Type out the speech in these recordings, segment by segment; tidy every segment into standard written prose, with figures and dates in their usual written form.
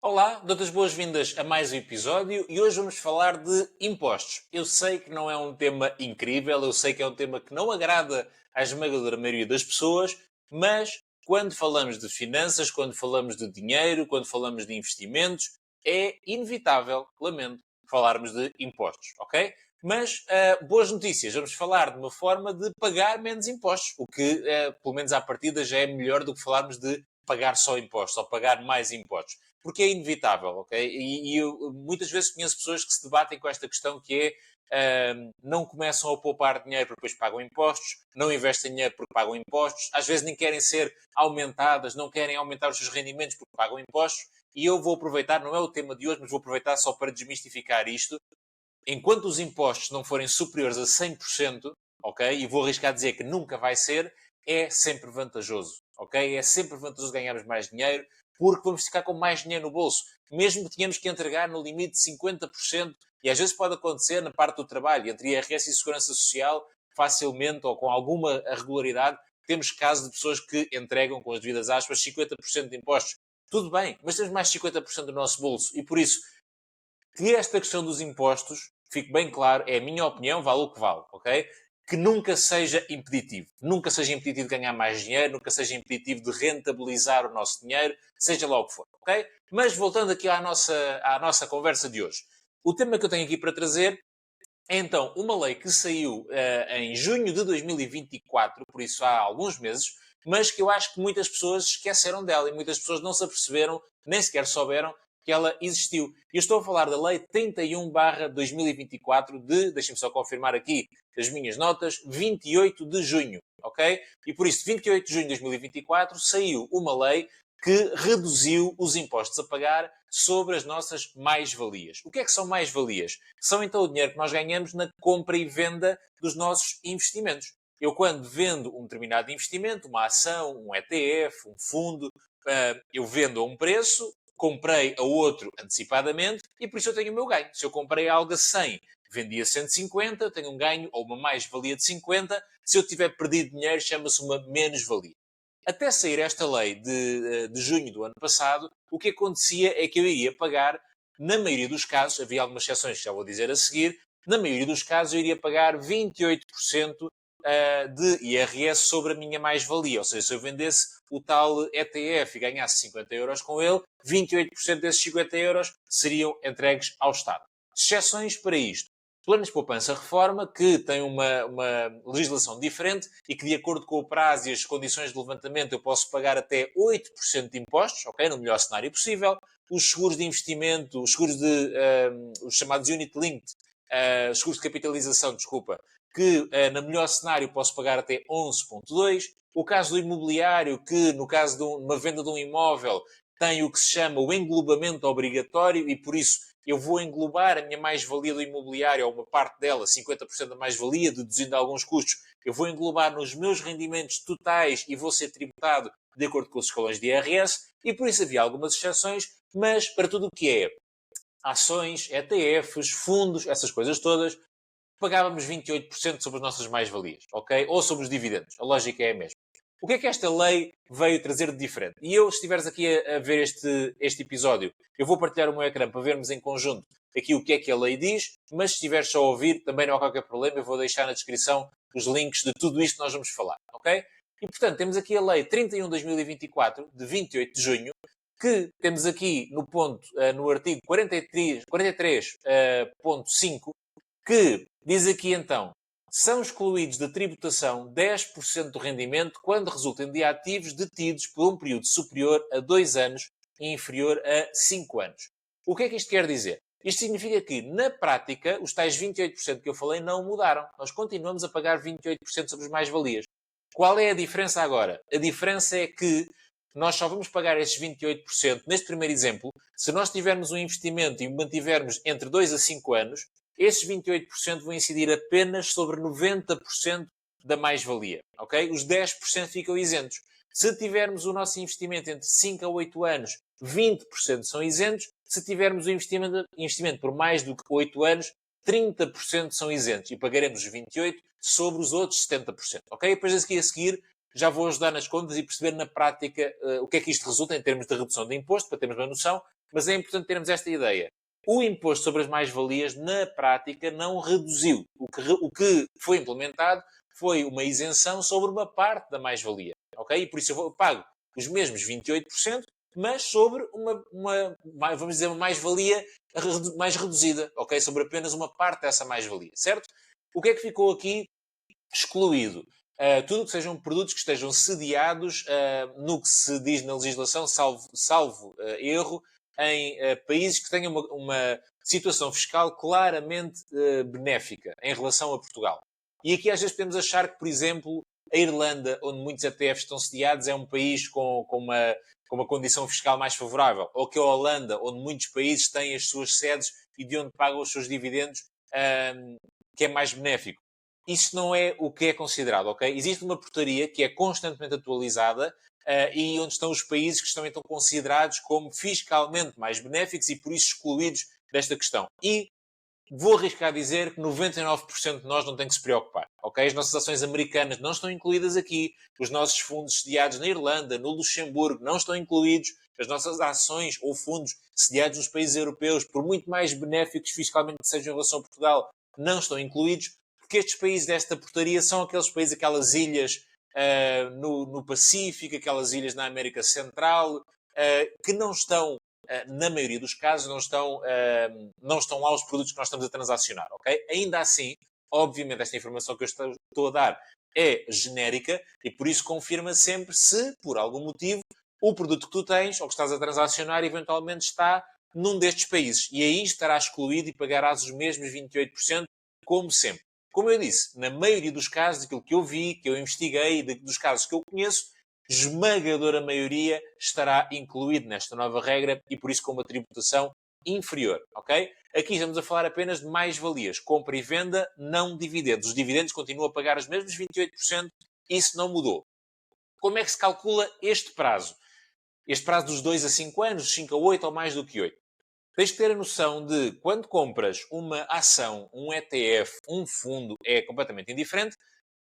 Olá, dou-te as boas-vindas a mais um episódio e hoje vamos falar de impostos. Eu sei que não é um tema incrível, eu sei que é um tema que não agrada à esmagadora maioria das pessoas, mas quando falamos de finanças, quando falamos de dinheiro, quando falamos de investimentos, é inevitável, lamento, falarmos de impostos, ok? Mas boas notícias, vamos falar de uma forma de pagar menos impostos, o que, pelo menos à partida, já é melhor do que falarmos de pagar só impostos ou pagar mais impostos porque é inevitável, ok? E eu muitas vezes conheço pessoas que se debatem com esta questão que é não começam a poupar dinheiro porque depois pagam impostos, não investem dinheiro porque pagam impostos, às vezes nem querem ser aumentadas, não querem aumentar os seus rendimentos porque pagam impostos. E eu vou aproveitar, não é o tema de hoje, mas vou aproveitar só para desmistificar isto. Enquanto os impostos não forem superiores a 100%, ok? E vou arriscar dizer que nunca vai ser, é sempre vantajoso, ok? É sempre vantajoso ganharmos mais dinheiro, porque vamos ficar com mais dinheiro no bolso. Mesmo que tenhamos que entregar no limite de 50%, e às vezes pode acontecer na parte do trabalho, entre IRS e Segurança Social, facilmente ou com alguma regularidade, temos casos de pessoas que entregam, com as devidas aspas, 50% de impostos. Tudo bem, mas temos mais 50% do nosso bolso. E por isso, que esta questão dos impostos, fique bem claro, é a minha opinião, vale o que vale, ok? Que nunca seja impeditivo. Nunca seja impeditivo de ganhar mais dinheiro, nunca seja impeditivo de rentabilizar o nosso dinheiro, seja lá o que for, ok? Mas voltando aqui à nossa conversa de hoje. O tema que eu tenho aqui para trazer é então uma lei que saiu em junho de 2024, por isso há alguns meses, mas que eu acho que muitas pessoas esqueceram dela e muitas pessoas não se aperceberam, nem sequer souberam que ela existiu. Eu estou a falar da Lei 31/2024 de, deixem-me só confirmar aqui as minhas notas, 28 de junho, ok? E por isso, 28 de junho de 2024, saiu uma lei que reduziu os impostos a pagar sobre as nossas mais-valias. O que é que são mais-valias? São então o dinheiro que nós ganhamos na compra e venda dos nossos investimentos. Eu, quando vendo um determinado investimento, uma ação, um ETF, um fundo, eu vendo a um preço, comprei a outro antecipadamente e por isso eu tenho o meu ganho. Se eu comprei algo a 100, vendi a 150, eu tenho um ganho ou uma mais-valia de 50. Se eu tiver perdido dinheiro, chama-se uma menos-valia. Até sair esta lei de junho do ano passado, o que acontecia é que eu iria pagar, na maioria dos casos, havia algumas exceções que já vou dizer a seguir, na maioria dos casos eu iria pagar 28% de IRS sobre a minha mais-valia. Ou seja, se eu vendesse o tal ETF e ganhasse 50 euros com ele, 28% desses 50 euros seriam entregues ao Estado. Exceções para isto. Planos de poupança reforma, que tem uma legislação diferente e que, de acordo com o prazo e as condições de levantamento, eu posso pagar até 8% de impostos, ok? No melhor cenário possível. Os seguros de investimento, os seguros os chamados Unit Linked, os seguros de capitalização, desculpa, que no melhor cenário posso pagar até 11,2%. O caso do imobiliário, que no caso de uma venda de um imóvel, tem o que se chama o englobamento obrigatório e, por isso, eu vou englobar a minha mais-valia do imobiliário, ou uma parte dela, 50% da mais-valia, deduzindo alguns custos, eu vou englobar nos meus rendimentos totais e vou ser tributado de acordo com os escalões de IRS, e por isso havia algumas exceções, mas para tudo o que é ações, ETFs, fundos, essas coisas todas, pagávamos 28% sobre as nossas mais-valias, ok? Ou sobre os dividendos. A lógica é a mesma. O que é que esta lei veio trazer de diferente? E eu, se estiveres aqui a ver este episódio, eu vou partilhar o meu ecrã para vermos em conjunto aqui o que é que a lei diz, mas se estiveres só a ouvir, também não há qualquer problema, eu vou deixar na descrição os links de tudo isto que nós vamos falar, ok? E, portanto, temos aqui a lei 31/2024, de 28 de junho, que temos aqui no ponto, no artigo 43.5, que diz aqui então, são excluídos da tributação 10% do rendimento quando resultem de ativos detidos por um período superior a 2 anos e inferior a 5 anos. O que é que isto quer dizer? Isto significa que, na prática, os tais 28% que eu falei não mudaram. Nós continuamos a pagar 28% sobre os mais-valias. Qual é a diferença agora? A diferença é que nós só vamos pagar estes 28%, neste primeiro exemplo, se nós tivermos um investimento e mantivermos entre 2 a 5 anos, esses 28% vão incidir apenas sobre 90% da mais-valia, ok? Os 10% ficam isentos. Se tivermos o nosso investimento entre 5 a 8 anos, 20% são isentos. Se tivermos o investimento por mais do que 8 anos, 30% são isentos e pagaremos os 28% sobre os outros 70%, ok? Depois a seguir já vou ajudar nas contas e perceber na prática o que é que isto resulta em termos de redução de imposto, para termos uma noção, mas é importante termos esta ideia. O imposto sobre as mais-valias, na prática, não reduziu. O que foi implementado foi uma isenção sobre uma parte da mais-valia. Ok? E por isso eu pago os mesmos 28%, mas sobre vamos dizer, uma mais-valia mais reduzida. Ok? Sobre apenas uma parte dessa mais-valia. Certo? O que é que ficou aqui excluído? Tudo o que sejam produtos que estejam sediados no que se diz na legislação, salvo erro, em países que tenham uma situação fiscal claramente benéfica em relação a Portugal. E aqui às vezes podemos achar que, por exemplo, a Irlanda, onde muitos ETFs estão sediados, é um país com uma condição fiscal mais favorável. Ou que a Holanda, onde muitos países têm as suas sedes e de onde pagam os seus dividendos, que é mais benéfico. Isso não é o que é considerado, ok? Existe uma portaria que é constantemente atualizada e onde estão os países que estão então considerados como fiscalmente mais benéficos e por isso excluídos desta questão. E vou arriscar a dizer que 99% de nós não tem que se preocupar, ok? As nossas ações americanas não estão incluídas aqui, os nossos fundos sediados na Irlanda, no Luxemburgo, não estão incluídos, as nossas ações ou fundos sediados nos países europeus, por muito mais benéficos fiscalmente que sejam em relação a Portugal, não estão incluídos, porque estes países desta portaria são aqueles países, aquelas ilhas no Pacífico, aquelas ilhas na América Central, que não estão, na maioria dos casos, não estão lá os produtos que nós estamos a transacionar, ok? Ainda assim, obviamente, esta informação que eu estou a dar é genérica e por isso confirma sempre se, por algum motivo, o produto que tu tens ou que estás a transacionar eventualmente está num destes países. E aí estará excluído e pagarás os mesmos 28%, como sempre. Como eu disse, na maioria dos casos, daquilo que eu vi, que eu investiguei, dos casos que eu conheço, esmagadora maioria estará incluído nesta nova regra e por isso com uma tributação inferior, ok? Aqui estamos a falar apenas de mais-valias, compra e venda, não dividendos. Os dividendos continuam a pagar os mesmos 28%, isso não mudou. Como é que se calcula este prazo? Este prazo dos 2 a 5 anos, 5 a 8 ou mais do que 8? Tens que ter a noção de, quando compras uma ação, um ETF, um fundo, é completamente indiferente,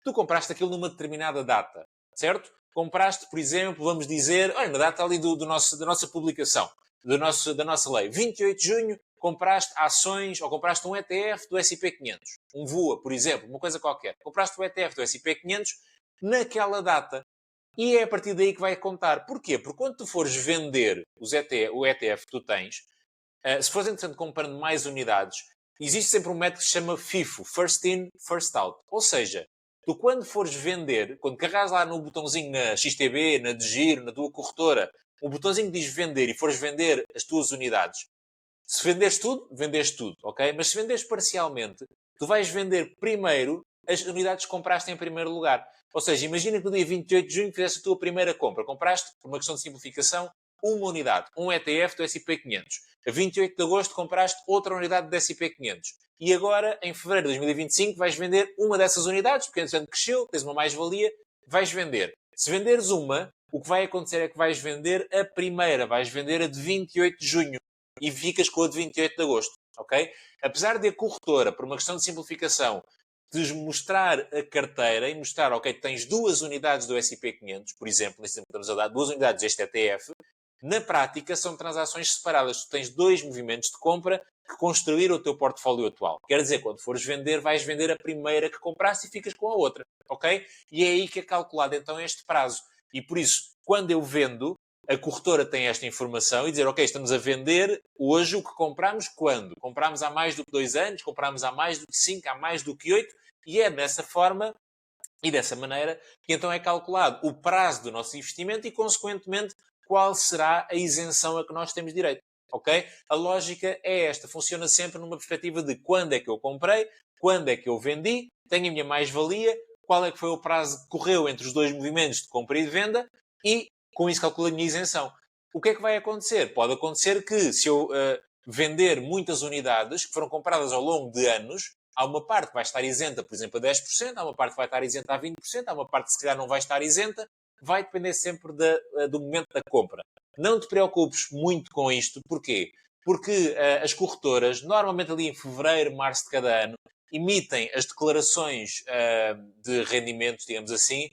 tu compraste aquilo numa determinada data, certo? Compraste, por exemplo, vamos dizer, na data ali da nossa publicação, da nossa lei, 28 de junho, compraste ações ou compraste um ETF do S&P 500, um VOA, por exemplo, uma coisa qualquer. Compraste o ETF do S&P 500 naquela data. E é a partir daí que vai contar. Porquê? Porque quando tu fores vender o ETF que tu tens, se fores, entretanto, comprando mais unidades, existe sempre um método que se chama FIFO, First In, First Out. Ou seja, tu quando fores vender, quando carregas lá no botãozinho na XTB, na de Giro, na tua corretora, o botãozinho que diz vender e fores vender as tuas unidades, se venderes tudo, vendes tudo, ok? Mas se venderes parcialmente, tu vais vender primeiro as unidades que compraste em primeiro lugar. Ou seja, imagina que no dia 28 de junho fizeste a tua primeira compra. Compraste, por uma questão de simplificação, uma unidade, um ETF do S&P 500. A 28 de agosto compraste outra unidade do S&P 500. E agora, em fevereiro de 2025, vais vender uma dessas unidades, porque entretanto cresceu, tens uma mais-valia, vais vender. Se venderes uma, o que vai acontecer é que vais vender a primeira, vais vender a de 28 de junho e ficas com a de 28 de agosto, ok? Apesar de a corretora, por uma questão de simplificação, de mostrar a carteira e mostrar, ok, tens duas unidades do S&P 500, por exemplo, nesse tempo estamos a dar duas unidades deste ETF, na prática são transações separadas. Tu tens dois movimentos de compra que construíram o teu portfólio atual. Quer dizer, quando fores vender, vais vender a primeira que compraste e ficas com a outra, ok? E é aí que é calculado então este prazo. E por isso, quando eu vendo, a corretora tem esta informação e dizer, ok, estamos a vender hoje o que compramos quando? Compramos há mais do que 2 anos, compramos há mais do que 5, há mais do que 8, e é dessa forma e dessa maneira que então é calculado o prazo do nosso investimento e, consequentemente, qual será a isenção a que nós temos direito. Ok? A lógica é esta. Funciona sempre numa perspectiva de quando é que eu comprei, quando é que eu vendi, tenho a minha mais-valia, qual é que foi o prazo que correu entre os dois movimentos de compra e de venda e, com isso, calculo a minha isenção. O que é que vai acontecer? Pode acontecer que, se eu vender muitas unidades que foram compradas ao longo de anos, há uma parte que vai estar isenta, por exemplo, a 10%, há uma parte que vai estar isenta a 20%, há uma parte que se calhar não vai estar isenta, vai depender sempre do momento da compra. Não te preocupes muito com isto. Porquê? Porque as corretoras, normalmente ali em fevereiro, março de cada ano, emitem as declarações de rendimentos, digamos assim,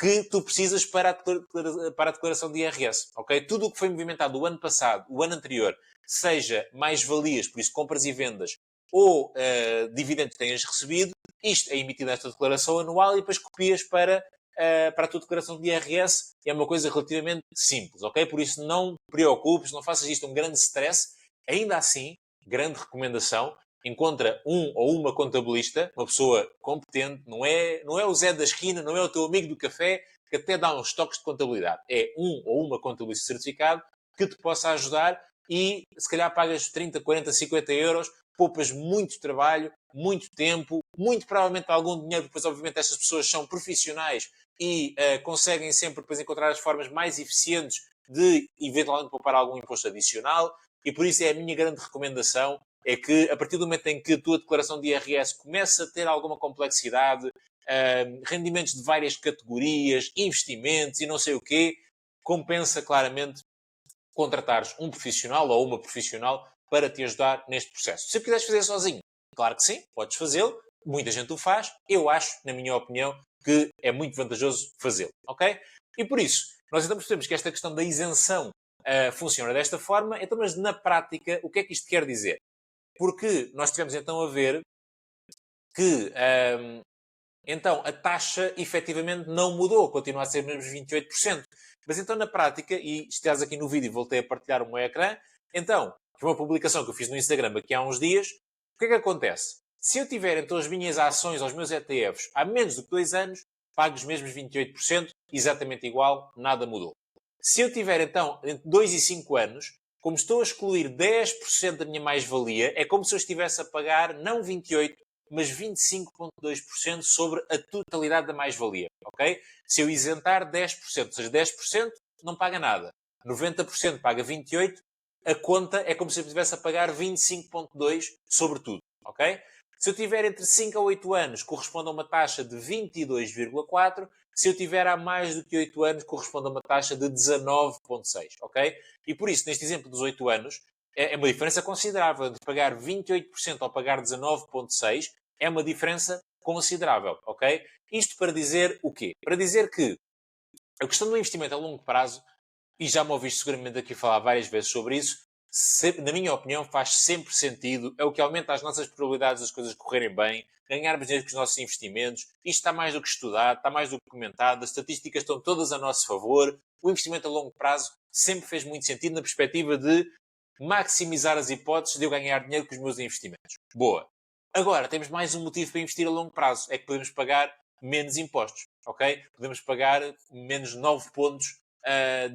que tu precisas para a declaração de IRS, ok? Tudo o que foi movimentado o ano passado, o ano anterior, seja mais-valias, por isso compras e vendas, ou dividendos que tenhas recebido, isto é emitido nesta declaração anual e depois copias para a tua declaração de IRS. É uma coisa relativamente simples, ok? Por isso não te preocupes, não faças isto um grande stress. Ainda assim, grande recomendação, encontra um ou uma contabilista, uma pessoa competente, não é o Zé da esquina, não é o teu amigo do café, que até dá uns toques de contabilidade. É um ou uma contabilista certificado que te possa ajudar e se calhar pagas 30, 40, 50 euros, poupas muito trabalho, muito tempo, muito provavelmente algum dinheiro, depois obviamente estas pessoas são profissionais e conseguem sempre depois encontrar as formas mais eficientes de eventualmente poupar algum imposto adicional e por isso é a minha grande recomendação, é que a partir do momento em que a tua declaração de IRS começa a ter alguma complexidade, rendimentos de várias categorias, investimentos e não sei o quê, compensa claramente contratares um profissional ou uma profissional para te ajudar neste processo. Se quiseres fazer sozinho, claro que sim, podes fazê-lo. Muita gente o faz. Eu acho, na minha opinião, que é muito vantajoso fazê-lo, ok? E por isso, nós então percebemos que esta questão da isenção funciona desta forma. Então, mas na prática, o que é que isto quer dizer? Porque nós tivemos então a ver que então a taxa efetivamente não mudou, continua a ser mesmo 28%. Mas então na prática, e estás aqui no vídeo e voltei a partilhar o meu ecrã, então, foi uma publicação que eu fiz no Instagram aqui há uns dias, o que é que acontece? Se eu tiver então as minhas ações, os meus ETFs, há menos do que 2 anos, pago os mesmos 28%, exatamente igual, nada mudou. Se eu tiver então entre 2 e 5 anos, como estou a excluir 10% da minha mais-valia, é como se eu estivesse a pagar não 28%, mas 25,2% sobre a totalidade da mais-valia, ok? Se eu isentar 10%, ou seja, 10% não paga nada, 90% paga 28%, a conta é como se eu estivesse a pagar 25,2% sobre tudo, ok? Se eu tiver entre 5 a 8 anos, corresponde a uma taxa de 22,4%. Se eu tiver há mais do que 8 anos, corresponde a uma taxa de 19,6%, ok? E por isso, neste exemplo dos 8 anos, é uma diferença considerável. De pagar 28% ou pagar 19,6% é uma diferença considerável, ok? Isto para dizer o quê? Para dizer que a questão do investimento a longo prazo, e já me ouviste seguramente aqui falar várias vezes sobre isso, na minha opinião, faz sempre sentido, é o que aumenta as nossas probabilidades das coisas correrem bem, ganharmos dinheiro com os nossos investimentos. Isto está mais do que estudado, está mais do que comentado, as estatísticas estão todas a nosso favor. O investimento a longo prazo sempre fez muito sentido na perspectiva de maximizar as hipóteses de eu ganhar dinheiro com os meus investimentos. Boa. Agora, temos mais um motivo para investir a longo prazo, é que podemos pagar menos impostos, ok? Podemos pagar menos 9 pontos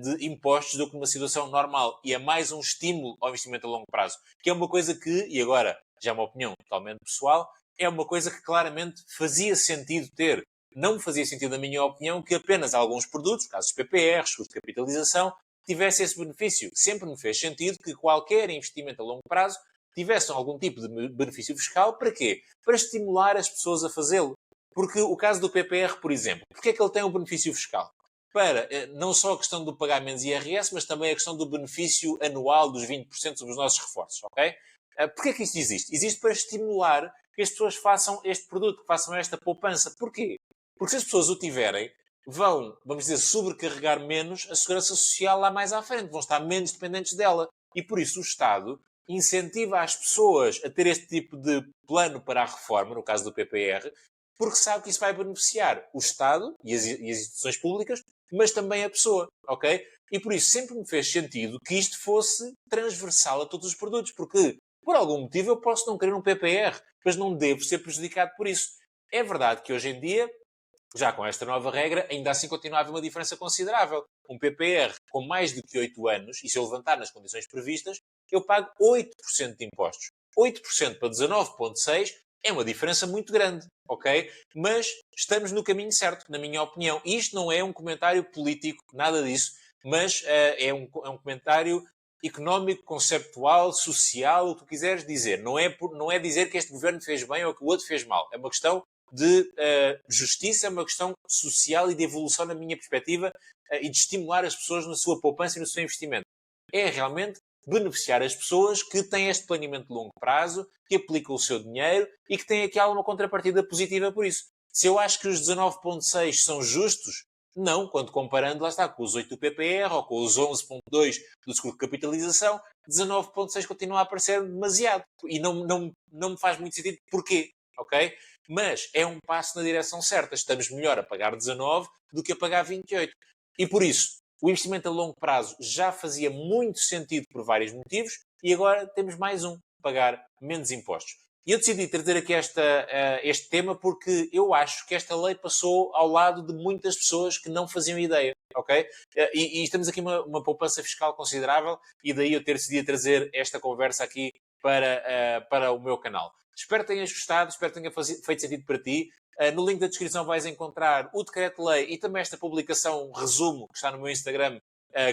de impostos do que numa situação normal. E é mais um estímulo ao investimento a longo prazo. Que é uma coisa que, e agora já é uma opinião totalmente pessoal, é uma coisa que claramente fazia sentido ter. Não me fazia sentido, na minha opinião, que apenas alguns produtos, casos PPRs, seguros de capitalização, tivesse esse benefício. Sempre me fez sentido que qualquer investimento a longo prazo tivesse algum tipo de benefício fiscal. Para quê? Para estimular as pessoas a fazê-lo. Porque o caso do PPR, por exemplo, porque é que ele tem um benefício fiscal? Para não só a questão do pagar menos IRS, mas também a questão do benefício anual dos 20% sobre os nossos reforços, ok? Porquê que isto existe? Existe para estimular que as pessoas façam este produto, que façam esta poupança. Porquê? Porque se as pessoas o tiverem, vão, vamos dizer, sobrecarregar menos a segurança social lá mais à frente, vão estar menos dependentes dela. E por isso o Estado incentiva as pessoas a ter este tipo de plano para a reforma, no caso do PPR, porque sabe que isso vai beneficiar o Estado e as instituições públicas, mas também a pessoa, ok? E por isso sempre me fez sentido que isto fosse transversal a todos os produtos, porque por algum motivo eu posso não querer um PPR, mas não devo ser prejudicado por isso. É verdade que hoje em dia, já com esta nova regra, ainda assim continua a haver uma diferença considerável. Um PPR com mais do que 8 anos, e se eu levantar nas condições previstas, eu pago 8% de impostos. 8% para 19,6% é uma diferença muito grande, ok? Mas estamos no caminho certo, na minha opinião. E isto não é um comentário político, nada disso, mas é um comentário económico, conceptual, social, o que tu quiseres dizer. Não é dizer que este governo fez bem ou que o outro fez mal. É uma questão de justiça, é uma questão social e de evolução na minha perspectiva e de estimular as pessoas na sua poupança e no seu investimento. É realmente beneficiar as pessoas que têm este planeamento de longo prazo, que aplicam o seu dinheiro e que têm aqui alguma contrapartida positiva por isso. Se eu acho que os 19,6 são justos, Não, quando comparando, lá está, com os 8 do PPR ou com os 11.2 do seguro de capitalização, 19.6 continua a parecer demasiado. E não me faz muito sentido. Porquê? Ok? Mas é um passo na direção certa. Estamos melhor a pagar 19 do que a pagar 28. E por isso, o investimento a longo prazo já fazia muito sentido por vários motivos e agora temos mais um, pagar menos impostos. E eu decidi trazer aqui este tema porque eu acho que esta lei passou ao lado de muitas pessoas que não faziam ideia, ok? E estamos aqui uma poupança fiscal considerável e daí eu ter decidido trazer esta conversa aqui para o meu canal. Espero que tenhas gostado, espero que tenha feito sentido para ti. No link da descrição vais encontrar o decreto-lei e também esta publicação, resumo, que está no meu Instagram,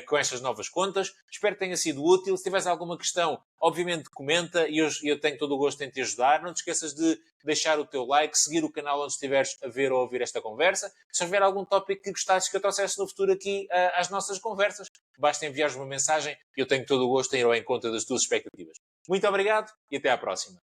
com estas novas contas. Espero que tenha sido útil. Se tiveres alguma questão, obviamente comenta e eu tenho todo o gosto em te ajudar. Não te esqueças de deixar o teu like, seguir o canal onde estiveres a ver ou a ouvir esta conversa. Se houver algum tópico que gostasses que eu trouxesse no futuro aqui às nossas conversas, basta enviar-me uma mensagem e eu tenho todo o gosto em ir ao encontro das tuas expectativas. Muito obrigado e até à próxima.